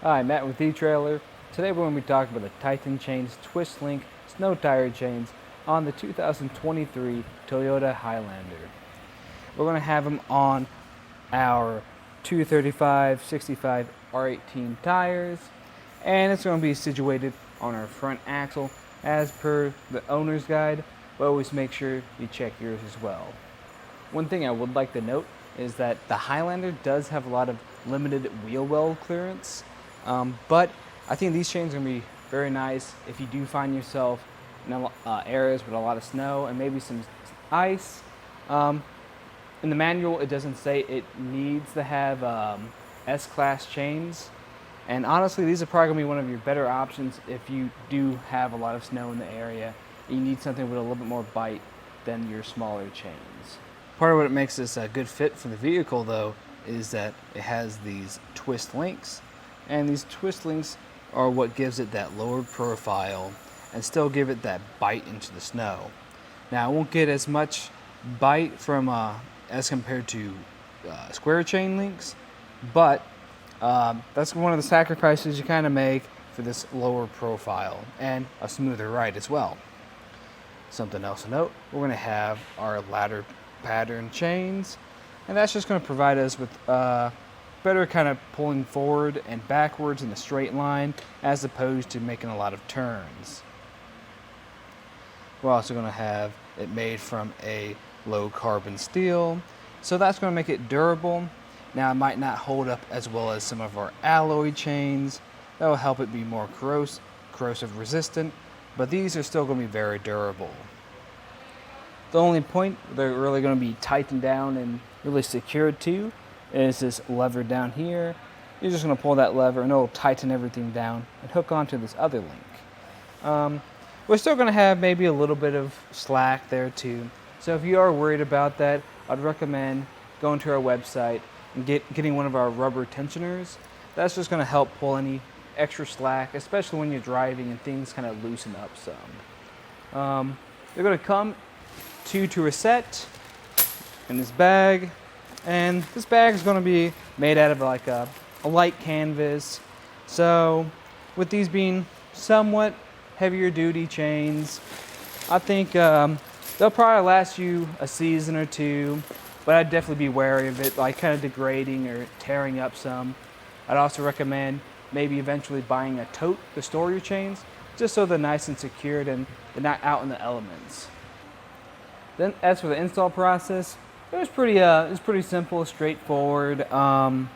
Hi, Matt with eTrailer. Today we're going to be talking about the Titan Chains Twist Link Snow Tire Chains on the 2023 Toyota Highlander. We're going to have them on our 235/65 R18 tires, and it's going to be situated on our front axle as per the owner's guide, but always make sure you check yours as well. One thing I would like to note is that the Highlander does have a lot of limited wheel well clearance, but I think these chains are going to be very nice if you do find yourself in areas with a lot of snow and maybe some ice. In the manual, it doesn't say it needs to have S-Class chains, and honestly, these are probably going to be one of your better options if you do have a lot of snow in the area. You need something with a little bit more bite than your smaller chains. Part of what makes this a good fit for the vehicle, though, is that it has these twist links, and these twist links are what gives it that lowered profile and still give it that bite into the snow. Now, it won't get as much bite from as compared to square chain links, but that's one of the sacrifices you kind of make for this lower profile and a smoother ride as well. Something else to note, we're going to have our ladder pattern chains, and that's just going to provide us with better kind of pulling forward and backwards in the straight line as opposed to making a lot of turns. We're also going to have it made from a low carbon steel, so that's going to make it durable. Now, it might not hold up as well as some of our alloy chains. That will help it be more corrosive resistant, but these are still going to be very durable. The only point they're really going to be tightened down and really secured to is this lever down here. You're just going to pull that lever and it'll tighten everything down and hook onto this other link. We're still going to have maybe a little bit of slack there too. So if you are worried about that, I'd recommend going to our website and getting one of our rubber tensioners. That's just going to help pull any extra slack, especially when you're driving and things kind of loosen up some. They're going to come to a set in this bag, and this bag is going to be made out of like a light canvas. So with these being somewhat heavier duty chains, I think they'll probably last you a season or two, but I'd definitely be wary of it like kind of degrading or tearing up some. I'd also recommend maybe eventually buying a tote to store your chains, just so they're nice and secured and they're not out in the elements. Then, as for the install process, it was pretty simple, straightforward. The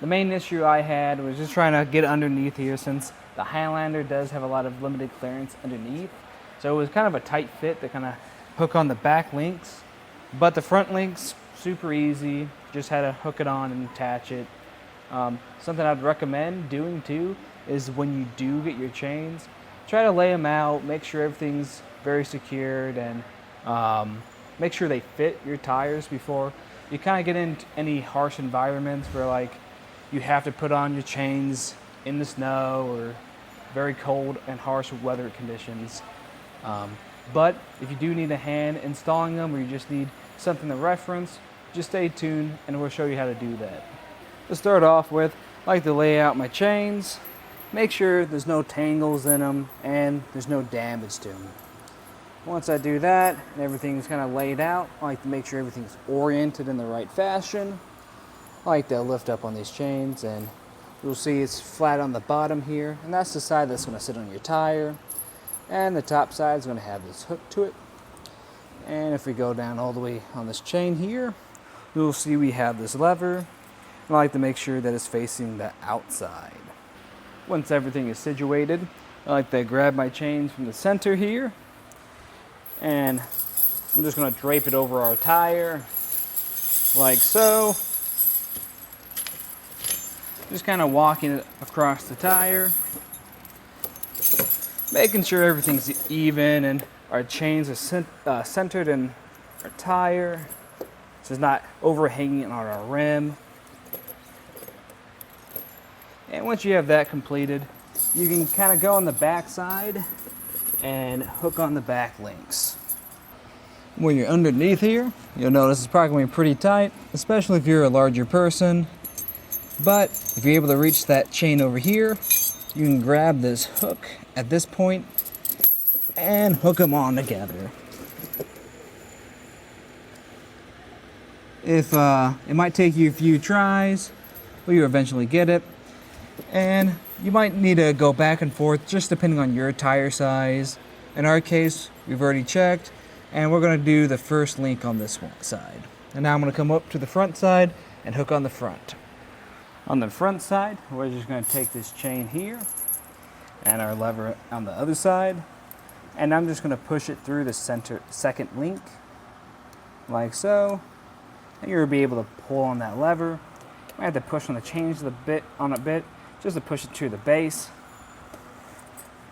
main issue I had was just trying to get underneath here, since the Highlander does have a lot of limited clearance underneath. So it was kind of a tight fit to kind of hook on the back links. But the front links, super easy. Just had to hook it on and attach it. Something I'd recommend doing too is when you do get your chains, try to lay them out, make sure everything's very secured, and make sure they fit your tires before you kind of get into any harsh environments where like you have to put on your chains in the snow or very cold and harsh weather conditions. But if you do need a hand installing them, or you just need something to reference, just stay tuned and we'll show you how to do that. To start off with, I like to lay out my chains, make sure there's no tangles in them and there's no damage to them. Once I do that and everything's kind of laid out, I like to make sure everything's oriented in the right fashion. I like to lift up on these chains, and you'll see it's flat on the bottom here, and that's the side that's going to sit on your tire. And the top side is going to have this hook to it. And if we go down all the way on this chain here, you'll see we have this lever. And I like to make sure that it's facing the outside. Once everything is situated, I like to grab my chains from the center here, and I'm just going to drape it over our tire like so. Just kind of walking it across the tire, making sure everything's even and our chains are centered in our tire, so it's not overhanging on our rim. And once you have that completed, you can kind of go on the back side and hook on the back links. When you're underneath here, you'll notice it's probably going to be pretty tight, especially if you're a larger person. But if you're able to reach that chain over here, you can grab this hook at this point and hook them on together. If it might take you a few tries, but you eventually get it. And you might need to go back and forth just depending on your tire size. In our case, we've already checked, and we're going to do the first link on this one side. And now I'm going to come up to the front side and hook on the front. On the front side, we're just going to take this chain here and our lever on the other side, and I'm just going to push it through the second link like so, and you'll be able to pull on that lever. I have to push on the chain a bit just to push it to the base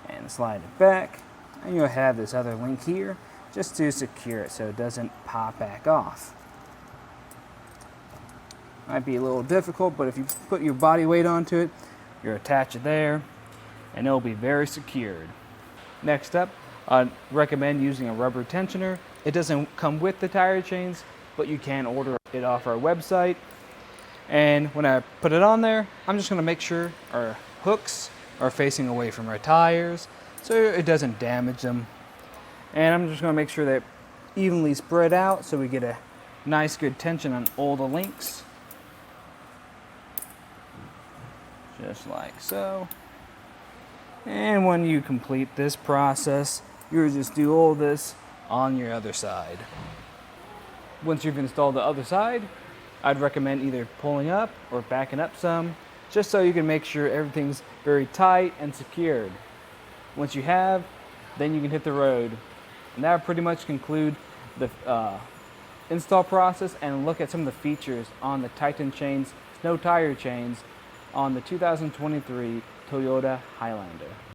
and slide it back, and you'll have this other link here just to secure it so it doesn't pop back off. Might be a little difficult, but if you put your body weight onto it, you'll attach it there and it'll be very secured. Next up, I'd recommend using a rubber tensioner. It doesn't come with the tire chains, but you can order it off our website. And when I put it on there, I'm just going to make sure our hooks are facing away from our tires so it doesn't damage them. And I'm just going to make sure they're evenly spread out so we get a nice good tension on all the links. Just like so. And when you complete this process, you'll just do all this on your other side. Once you've installed the other side, I'd recommend either pulling up or backing up some, just so you can make sure everything's very tight and secured. Once you have, then you can hit the road. And that would pretty much conclude the install process and look at some of the features on the Titan chains, snow tire chains, on the 2023 Toyota Highlander.